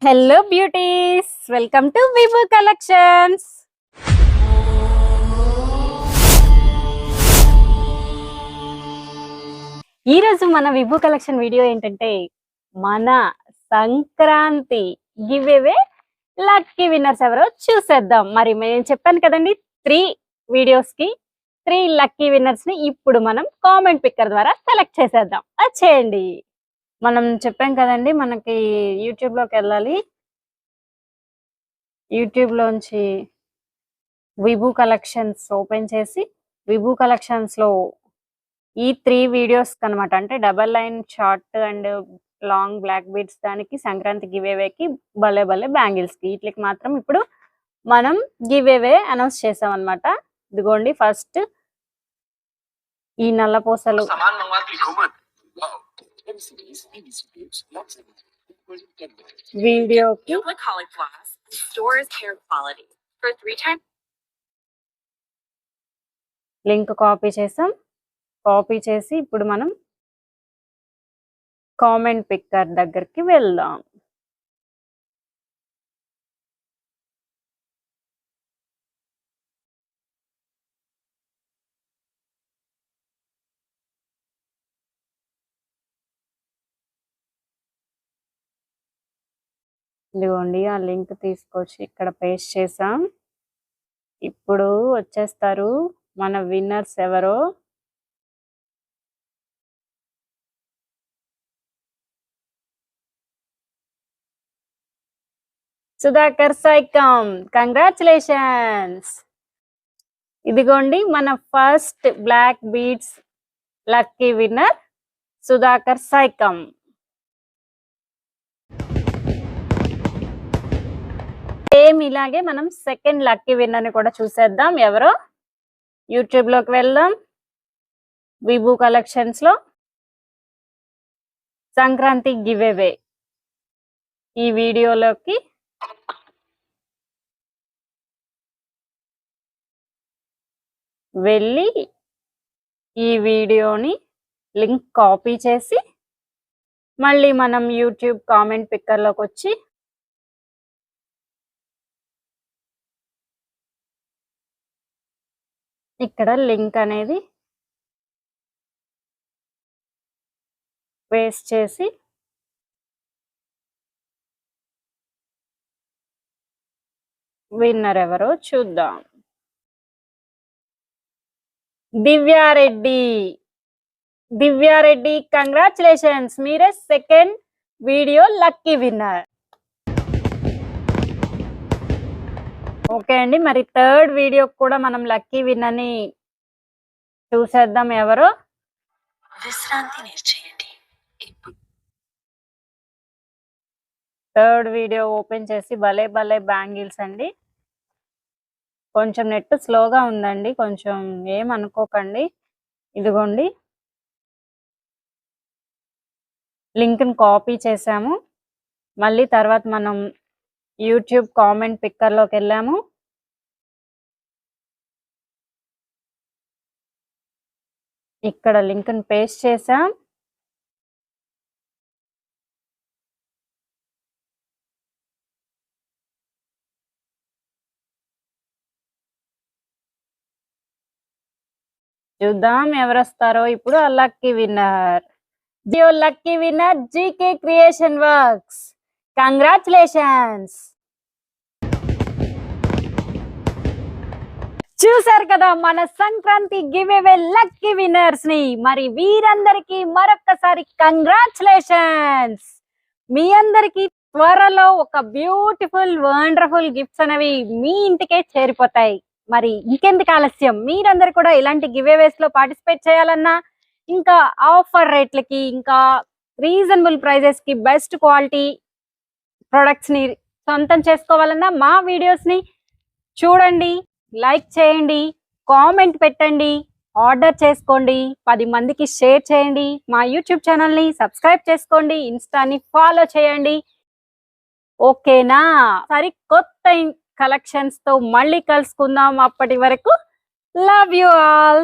Hello beauties, welcome to Vibhu collections. ఈరోజు మన Vibhu collection video ఏంటంటే మన Sankranti giveaway lucky winners ఎవరో చూసేద్దాం. మరి నేను చెప్పాను కదండి, 3 వీడియోస్ కి 3 లక్కీ విన్నర్స్ ని ఇప్పుడు మనం కామెంట్ పిక్కర్ ద్వారా సెలెక్ట్ చేసేద్దాం. వచ్చేయండి. మనం చెప్పాం కదండి, మనకి యూట్యూబ్ లోకి వెళ్ళాలి. యూట్యూబ్ లోంచి విభూ కలెక్షన్స్ ఓపెన్ చేసి విభూ కలెక్షన్స్ లో ఈ 3 వీడియోస్ అనమాట, అంటే double line short and long black beads దానికి, సంక్రాంతి గివ్ అవేకి, భలే భలే బ్యాంగిల్స్ కి, వీటికి మాత్రం ఇప్పుడు మనం గివ్ అవే అనౌన్స్ చేసాం అనమాట. ఇదిగోండి, ఫస్ట్ ఈ నల్లపూసలు వీడియోకి లింక్ కాపీ చేసాం. కాపీ చేసి ఇప్పుడు మనం కామెంట్ పిక్కర్ దగ్గరికి వెళ్దాం. ఇదిగోండి, ఆ లింక్ తీసుకొచ్చి ఇక్కడ పేస్ట్ చేసాం. ఇప్పుడు వచ్చేస్తారు మన విన్నర్స్ ఎవరో. సుధాకర్ సైకం, కంగ్రాచులేషన్స్. ఇదిగోండి, మన first black beads lucky winner Sudhakar Saikam. Same ఇలాగే మనం సెకండ్ లక్కీ విన్నర్ ని కూడా చూసేద్దాం ఎవరో. యూట్యూబ్ లోకి వెళ్దాం. విభూ కలెక్షన్స్ లో సంక్రాంతి గివ్ అవే ఈ వీడియోలోకి వెళ్ళి ఈ వీడియోని లింక్ కాపీ చేసి మళ్ళీ మనం యూట్యూబ్ కామెంట్ పిక్కర్ లోకి వచ్చి ఇక్కడ లింక్ అనేది పేస్ట్ చేసి విన్నర్ ఎవరో చూద్దాం. దివ్యారెడ్డి. దివ్యారెడ్డి, కంగ్రాచులేషన్స్, మీరే second video lucky winner. Okay అండి, మరి థర్డ్ వీడియో కూడా మనం లక్కీ విన్నర్ ని చూసేద్దాం ఎవరో. థర్డ్ వీడియో ఓపెన్ చేసి భలే భలే బ్యాంగిల్స్ అండి. కొంచెం నెట్ స్లోగా ఉందండి, కొంచెం ఏమనుకోకండి. ఇదిగోండి, లింక్ ని కాపీ చేసాము. మళ్ళీ తర్వాత మనం యూట్యూబ్ కామెంట్ పిక్కర్ లోకి వెళ్ళాము. ఇక్కడ లింక్ ని పేస్ట్ చేసాం. చూద్దాం ఎవరు వస్తారో ఇప్పుడు. ఆ lucky winner, Jio lucky winner GK creation works, congratulations. చూసారు కదా మన Sankranti giveaway lucky winners ని. మరి వీరందరికీ మరొక్కసారి కంగ్రాచులేషన్స్. మీ అందరికి త్వరలో ఒక బ్యూటిఫుల్ వండర్ఫుల్ గిఫ్ట్స్ అనేవి మీ ఇంటికే చేరిపోతాయి. మరి ఇంకెందుకు ఆలస్యం, మీరందరూ కూడా ఇలాంటి గివ్ అవేస్ లో పార్టిసిపేట్ చేయాలన్నా, ఇంకా ఆఫర్ రేట్లకి, ఇంకా రీజనబుల్ ప్రైజెస్ కి బెస్ట్ క్వాలిటీ ప్రొడక్ట్స్ ని సొంతం చేసుకోవాలన్నా మా వీడియోస్ ని చూడండి, లైక్ చేయండి, కామెంట్ పెట్టండి, ఆర్డర్ చేసుకోండి, 10 మందికి షేర్ చేయండి, మా యూట్యూబ్ ఛానల్ ని సబ్స్క్రైబ్ చేసుకోండి, ఇన్స్టాని ఫాలో చేయండి. ఓకేనా? సరికొత్త కలెక్షన్స్ తో మళ్ళీ కలుసుకుందాం. అప్పటి వరకు లవ్ యు ఆల్.